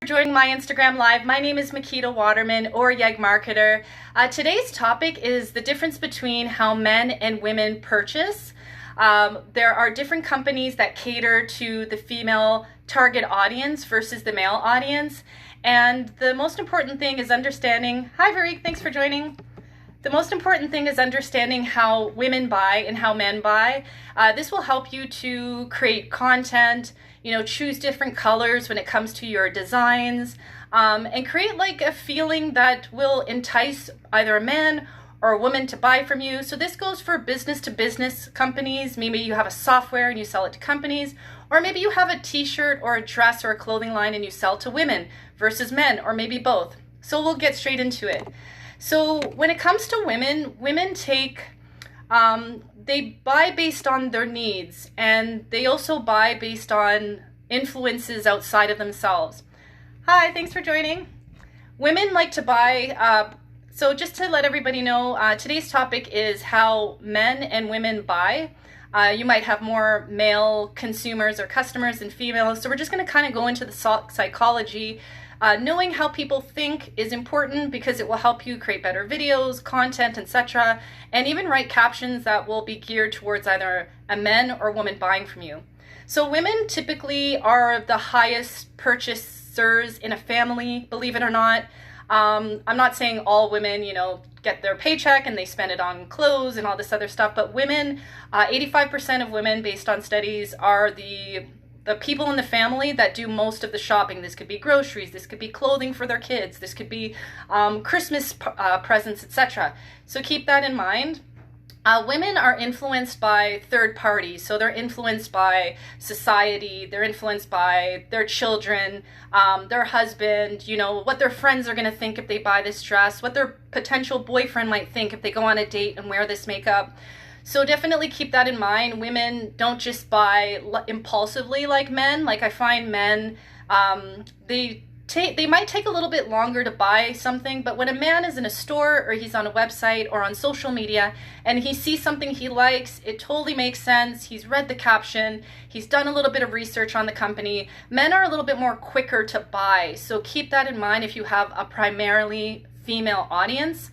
Joining my Instagram live. My name is Makita Waterman, or Yeg Marketer. Today's topic is the difference between how men and women purchase. There are different companies that cater to the female target audience versus the male audience. And the most important thing is understanding, hi Varik, thanks for joining. The most important thing is understanding how women buy and how men buy. This will help you to create content, choose different colors when it comes to your designs, and create like a feeling that will entice either a man or a woman to buy from you. So this goes for business to business companies. Maybe you have a software and you sell it to companies, or maybe you have a t-shirt or a dress or a clothing line and you sell to women versus men, or maybe both. So we'll get straight into it. So when it comes to women, they buy based on their needs, and they also buy based on influences outside of themselves. Hi, thanks for joining. Women like to buy, so just to let everybody know, today's topic is how men and women buy. You might have more male consumers or customers than females, so we're just going to kind of go into the psychology. Knowing how people think is important because it will help you create better videos, content, etc., and even write captions that will be geared towards either a man or woman buying from you. So women typically are the highest purchasers in a family, believe it or not. I'm not saying all women, get their paycheck and they spend it on clothes and all this other stuff, but women, 85% of women, based on studies, are the people in the family that do most of the shopping. This could be groceries, this could be clothing for their kids, this could be Christmas presents, etc. So keep that in mind. Women are influenced by third parties, so they're influenced by society, they're influenced by their children, their husband, what their friends are going to think if they buy this dress, what their potential boyfriend might think if they go on a date and wear this makeup. So definitely keep that in mind. Women don't just buy impulsively like men. Like I find men, they might take a little bit longer to buy something, but when a man is in a store or he's on a website or on social media and he sees something he likes, it totally makes sense. He's read the caption, he's done a little bit of research on the company. Men are a little bit more quicker to buy. So keep that in mind if you have a primarily female audience.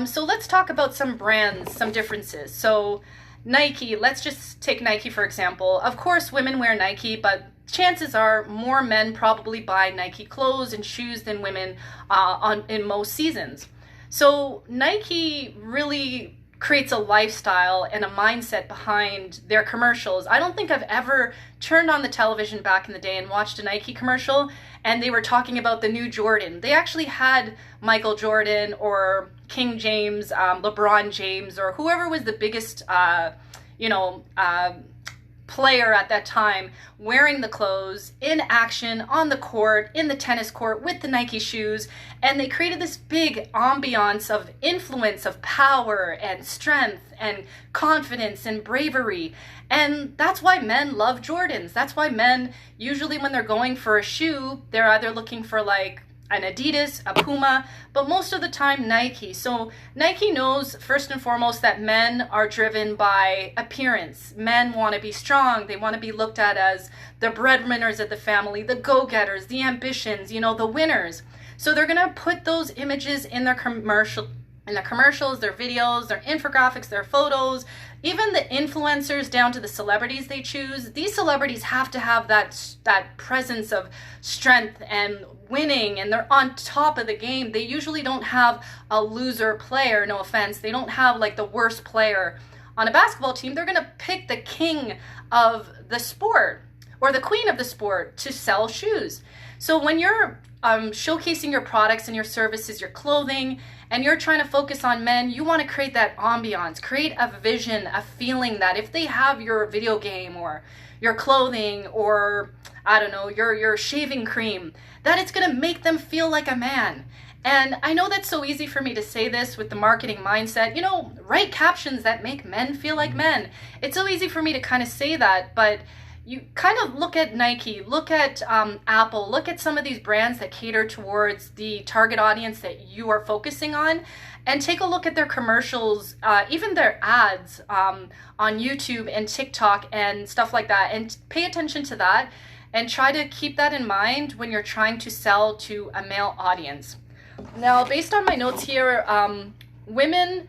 So let's talk about some brands, some differences. So Nike, let's just take Nike for example. Of course, women wear Nike, but chances are more men probably buy Nike clothes and shoes than women in most seasons. So Nike really creates a lifestyle and a mindset behind their commercials. I don't think I've ever turned on the television back in the day and watched a Nike commercial and they were talking about the new Jordan. They actually had Michael Jordan or King James, LeBron James, or whoever was the biggest, player at that time wearing the clothes in action on the court, in the tennis court with the Nike shoes, and they created this big ambiance of influence, of power and strength and confidence and bravery. And that's why men love Jordans. That's why men, usually when they're going for a shoe, they're either looking for like an Adidas, a Puma, but most of the time Nike. So Nike knows first and foremost that men are driven by appearance. Men want to be strong. They want to be looked at as the breadwinners of the family, the go-getters, the ambitions, the winners. So they're going to put those images in their commercials, their videos, their infographics, their photos, even the influencers down to the celebrities they choose. These celebrities have to have that presence of strength and winning, and they're on top of the game. They usually don't have a loser player, no offense. They don't have like the worst player on a basketball team. They're going to pick the king of the sport or the queen of the sport to sell shoes. So when you're showcasing your products and your services, your clothing, and you're trying to focus on men, you want to create that ambiance, create a vision, a feeling that if they have your video game or your clothing or, I don't know, your shaving cream, that it's going to make them feel like a man. And I know that's so easy for me to say this with the marketing mindset, write captions that make men feel like men. It's so easy for me to kind of say that, but you kind of look at Nike, look at Apple, look at some of these brands that cater towards the target audience that you are focusing on, and take a look at their commercials, even their ads on YouTube and TikTok and stuff like that, and pay attention to that. and try to keep that in mind when you're trying to sell to a male audience. Now, based on my notes here, women,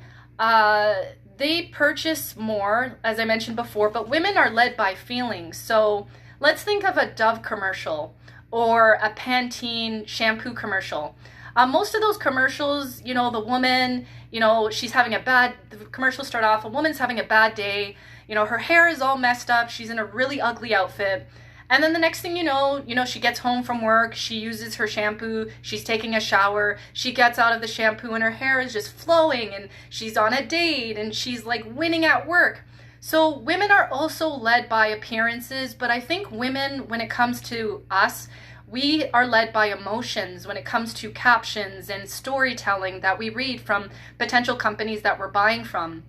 they purchase more, as I mentioned before, but women are led by feelings. So let's think of a Dove commercial or a Pantene shampoo commercial. Most of those commercials, you know, the woman, you know, the commercials start off, a woman's having a bad day, you know, her hair is all messed up, she's in a really ugly outfit. And then the next thing you know, she gets home from work, she uses her shampoo, she's taking a shower, she gets out of the shampoo and her hair is just flowing, and she's on a date and she's like winning at work. So women are also led by appearances, but I think women, when it comes to us, we are led by emotions when it comes to captions and storytelling that we read from potential companies that we're buying from.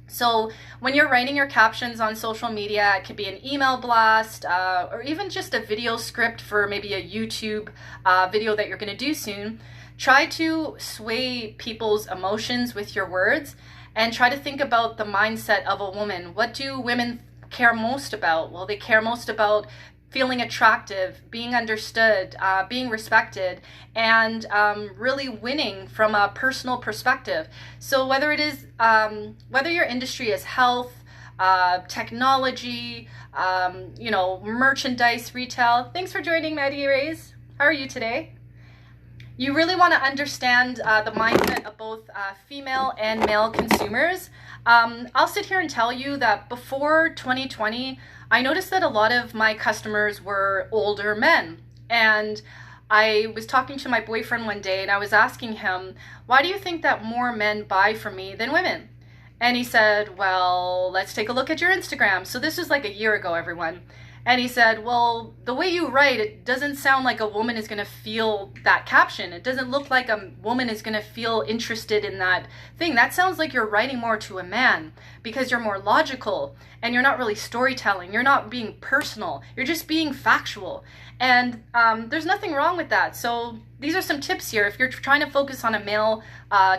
So when you're writing your captions on social media, it could be an email blast or even just a video script for maybe a YouTube video that you're going to do soon. Try to sway people's emotions with your words and try to think about the mindset of a woman. What do women care most about? Well, they care most about feeling attractive, being understood, being respected, and really winning from a personal perspective. So whether it is, whether your industry is health, technology, merchandise, retail. Thanks for joining, Maddie Reyes. How are you today? You really want to understand the mindset of both female and male consumers. I'll sit here and tell you that before 2020, I noticed that a lot of my customers were older men. And I was talking to my boyfriend one day and I was asking him, why do you think that more men buy from me than women? And he said, well, let's take a look at your Instagram. So this was like a year ago, everyone. And he said, well, the way you write, it doesn't sound like a woman is going to feel that caption. It doesn't look like a woman is going to feel interested in that thing. That sounds like you're writing more to a man because you're more logical and you're not really storytelling. You're not being personal. You're just being factual. And there's nothing wrong with that. So these are some tips here. If you're trying to focus on a male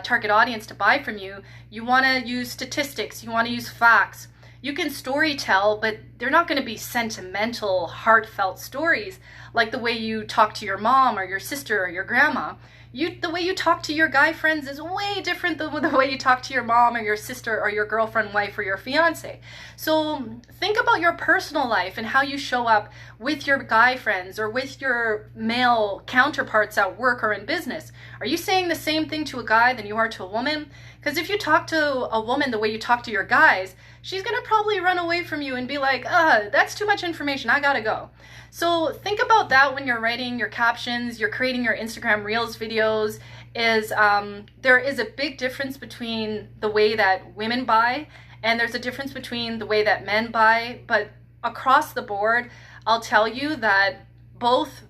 target audience to buy from you, you want to use statistics. You want to use facts. You can storytell, but they're not going to be sentimental, heartfelt stories like the way you talk to your mom or your sister or your grandma. The way you talk to your guy friends is way different than the way you talk to your mom or your sister or your girlfriend, wife, or your fiance. So think about your personal life and how you show up with your guy friends or with your male counterparts at work or in business. Are you saying the same thing to a guy than you are to a woman? Because if you talk to a woman the way you talk to your guys, she's going to probably run away from you and be like, that's too much information, I gotta go. So think about that when you're writing your captions, you're creating your Instagram Reels videos, there is a big difference between the way that women buy and there's a difference between the way that men buy. But across the board, I'll tell you that both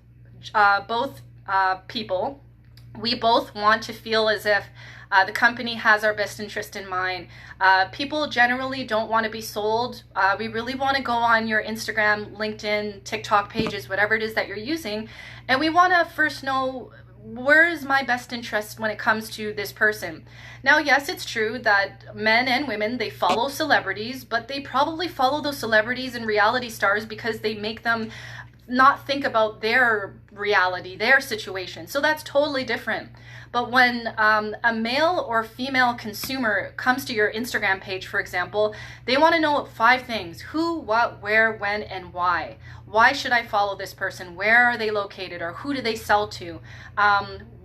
people, we both want to feel as if the company has our best interest in mind. People generally don't want to be sold. We really want to go on your Instagram, LinkedIn, TikTok pages, whatever it is that you're using, and we want to first know, where is my best interest when it comes to this person? Now, yes, it's true that men and women, they follow celebrities, but they probably follow those celebrities and reality stars because they make them not think about their reality, their situation. So that's totally different. But when a male or female consumer comes to your Instagram page, for example, they want to know 5 things: who, what, where, when, and why. Why should I follow this person? Where are they located? Or who do they sell to?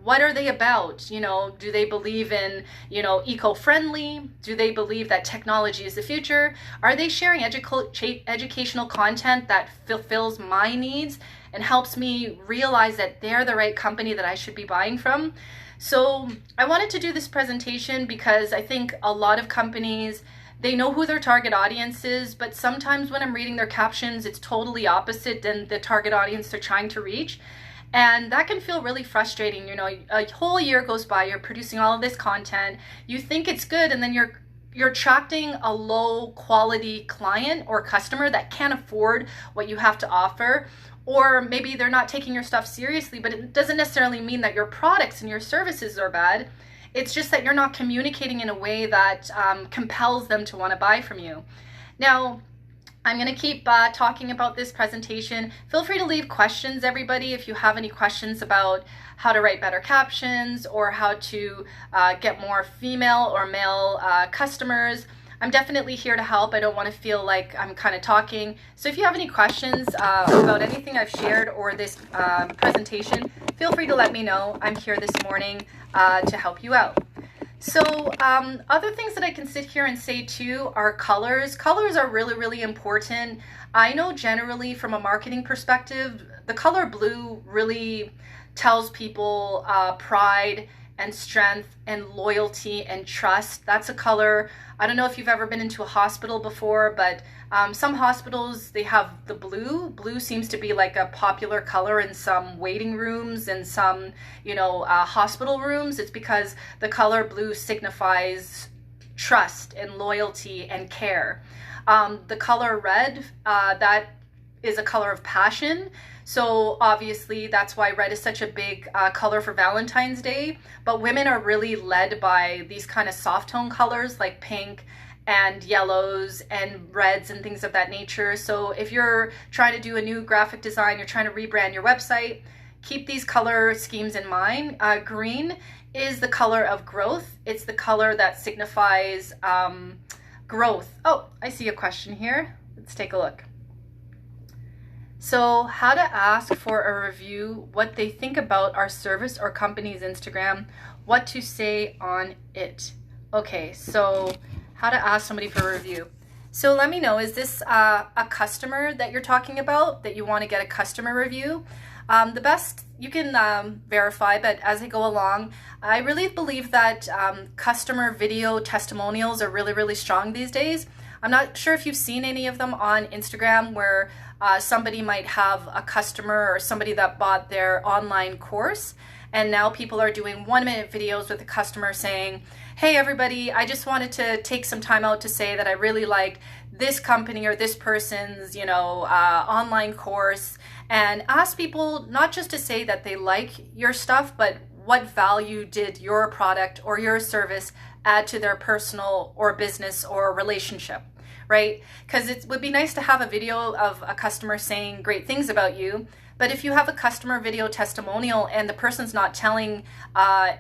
What are they about? Do they believe in, eco-friendly? Do they believe that technology is the future? Are they sharing educational content that fulfills my needs and helps me realize that they're the right company that I should be buying from? So I wanted to do this presentation because I think a lot of companies, they know who their target audience is, but sometimes when I'm reading their captions, it's totally opposite than the target audience they're trying to reach. And that can feel really frustrating. A whole year goes by, you're producing all of this content, you think it's good, and then you're attracting a low quality client or customer that can't afford what you have to offer. Or maybe they're not taking your stuff seriously, but it doesn't necessarily mean that your products and your services are bad. It's just that you're not communicating in a way that compels them to want to buy from you. Now, I'm going to keep talking about this presentation. Feel free to leave questions, everybody, if you have any questions about how to write better captions or how to get more female or male customers. I'm definitely here to help. I don't want to feel like I'm kind of talking. So if you have any questions about anything I've shared or this presentation, feel free to let me know. I'm here this morning to help you out. So other things that I can sit here and say too are colors. Colors are really, really important. I know generally from a marketing perspective, the color blue really tells people pride and strength and loyalty and trust. That's a color. I don't know if you've ever been into a hospital before, but some hospitals, they have the blue. Blue seems to be like a popular color in some waiting rooms and some, hospital rooms. It's because the color blue signifies trust and loyalty and care. The color red, that is a color of passion. So obviously that's why red is such a big color for Valentine's Day. But women are really led by these kind of soft tone colors like pink and yellows and reds and things of that nature. So if you're trying to do a new graphic design, you're trying to rebrand your website, keep these color schemes in mind. Green is the color of growth. It's the color that signifies growth. Oh, I see a question here. Let's take a look. So how to ask for a review, what they think about our service or company's Instagram, what to say on it. Okay, so how to ask somebody for a review. So let me know, is this a customer that you're talking about, that you want to get a customer review? The best, you can verify, but as I go along, I really believe that customer video testimonials are really, really strong these days. I'm not sure if you've seen any of them on Instagram where somebody might have a customer or somebody that bought their online course, and now people are doing 1-minute videos with the customer saying, hey everybody, I just wanted to take some time out to say that I really liked this company or this person's online course, and ask people not just to say that they like your stuff, but what value did your product or your service add to their personal or business or relationship, right? Because it would be nice to have a video of a customer saying great things about you, but if you have a customer video testimonial and the person's not telling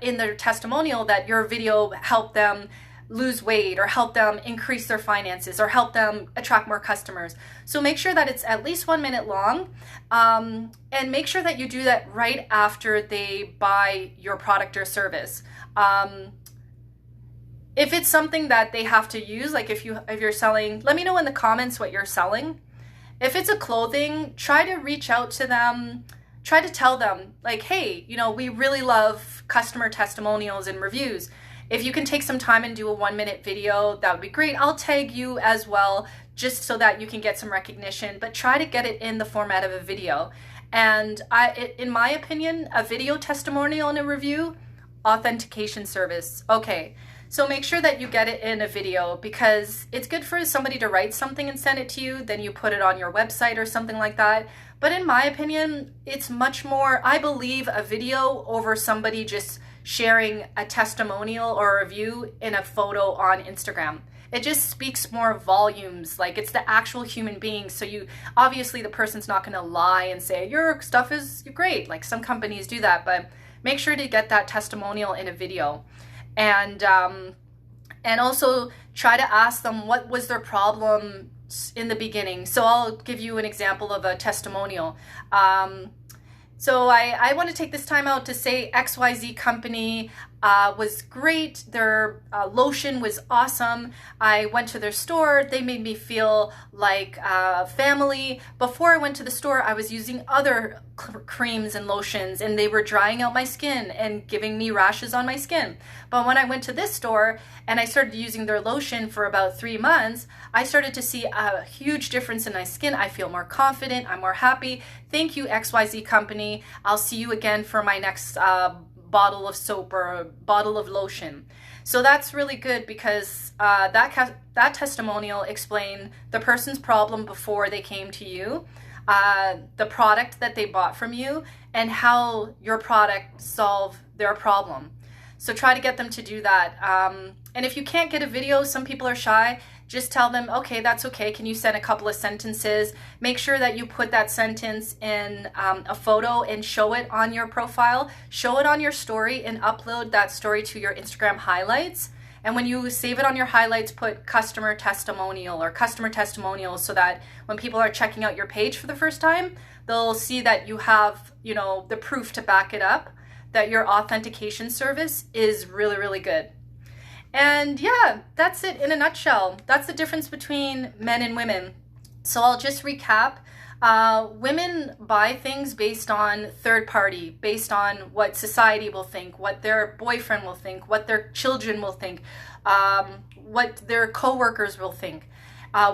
in their testimonial that your video helped them lose weight or help them increase their finances or help them attract more customers. So make sure that it's at least 1 minute long, and make sure that you do that right after they buy your product or service. If it's something that they have to use, like if you're selling, let me know in the comments what you're selling. If it's a clothing, try to reach out to them, try to tell them like, hey, we really love customer testimonials and reviews. If you can take some time and do a 1-minute video, that would be great. I'll tag you as well, just so that you can get some recognition, but try to get it in the format of a video. And in my opinion, a video testimonial and a review, authentication service. Okay, so make sure that you get it in a video, because it's good for somebody to write something and send it to you, then you put it on your website or something like that. But in my opinion, it's much more, I believe, a video over somebody just sharing a testimonial or a review in a photo on Instagram. It just speaks more volumes, like it's the actual human being. So obviously the person's not going to lie and say your stuff is great, like some companies do that, but make sure to get that testimonial in a video. And also try to ask them what was their problem in the beginning. So I'll give you an example of a testimonial. So I want to take this time out to say XYZ company was great. Their lotion was awesome. I went to their store. They made me feel like family. Before I went to the store, I was using other creams and lotions, and they were drying out my skin and giving me rashes on my skin. But when I went to this store and I started using their lotion for about 3 months, I started to see a huge difference in my skin. I feel more confident. I'm more happy. Thank you, XYZ company. I'll see you again for my next bottle of soap or a bottle of lotion. So that's really good, because that testimonial explained the person's problem before they came to you, the product that they bought from you, and how your product solved their problem. So try to get them to do that. And if you can't get a video, some people are shy, just tell them, okay, that's okay. Can you send a couple of sentences? Make sure that you put that sentence in a photo and show it on your profile. Show it on your story and upload that story to your Instagram highlights. And when you save it on your highlights, put customer testimonial or customer testimonials, so that when people are checking out your page for the first time, they'll see that you have, you know, the proof to back it up, that your authentication service is really, really good. And yeah, that's it in a nutshell. That's the difference between men and women. So I'll just recap. Women buy things based on third party, based on what society will think, what their boyfriend will think, what their children will think, what their coworkers will think.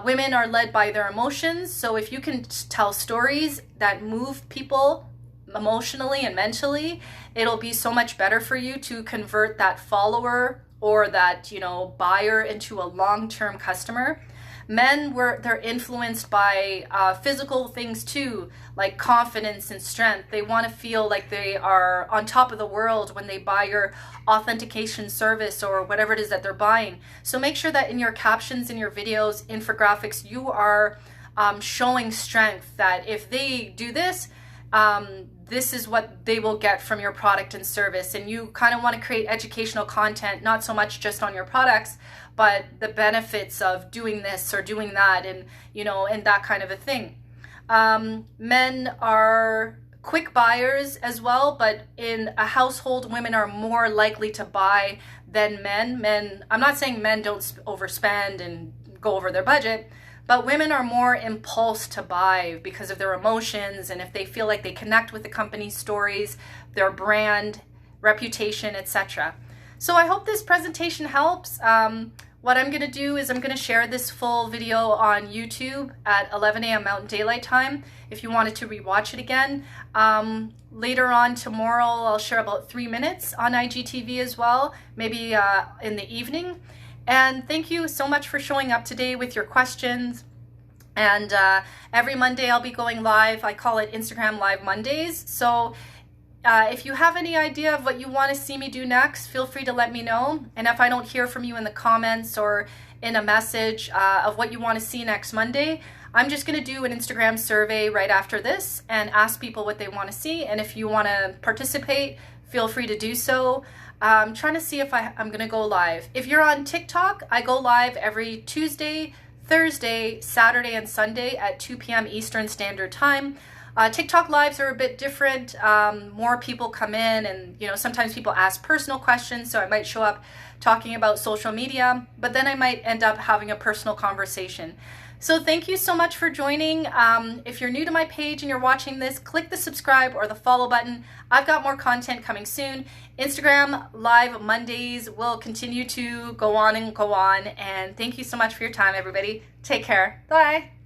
Women are led by their emotions. So if you can tell stories that move people emotionally and mentally, it'll be so much better for you to convert that follower or that, you know, buyer into a long-term customer. Men, they're influenced by physical things too, like confidence and strength. They want to feel like they are on top of the world when they buy your authentication service or whatever it is that they're buying. So make sure that in your captions, in your videos, infographics, you are showing strength, that if they do this, this is what they will get from your product and service. And you kind of want to create educational content, not so much just on your products, but the benefits of doing this or doing that, and, you know, and that kind of a thing. Men are quick buyers as well, but in a household, women are more likely to buy than men. I'm not saying men don't overspend and go over their budget, but women are more impulse to buy because of their emotions, and if they feel like they connect with the company's stories, their brand, reputation, etc. So I hope this presentation helps. What I'm going to do is I'm going to share this full video on YouTube at 11 a.m. Mountain Daylight Time if you wanted to rewatch it again. Later on tomorrow, I'll share about 3 minutes on IGTV as well, maybe in the evening. And thank you so much for showing up today with your questions. And every Monday I'll be going live. I call it Instagram Live Mondays. So if you have any idea of what you want to see me do next, feel free to let me know. And if I don't hear from you in the comments or in a message of what you want to see next Monday, I'm just going to do an Instagram survey right after this and ask people what they want to see. And if you want to participate, feel free to do so. I'm trying to see if I'm going to go live. If you're on TikTok, I go live every Tuesday, Thursday, Saturday, and Sunday at 2 p.m. Eastern Standard Time. TikTok lives are a bit different. More people come in, and, you know, sometimes people ask personal questions, so I might show up talking about social media, but then I might end up having a personal conversation. So thank you so much for joining. If you're new to my page and you're watching this, click the subscribe or the follow button. I've got more content coming soon. Instagram Live Mondays will continue to go on and go on. And thank you so much for your time, everybody. Take care. Bye.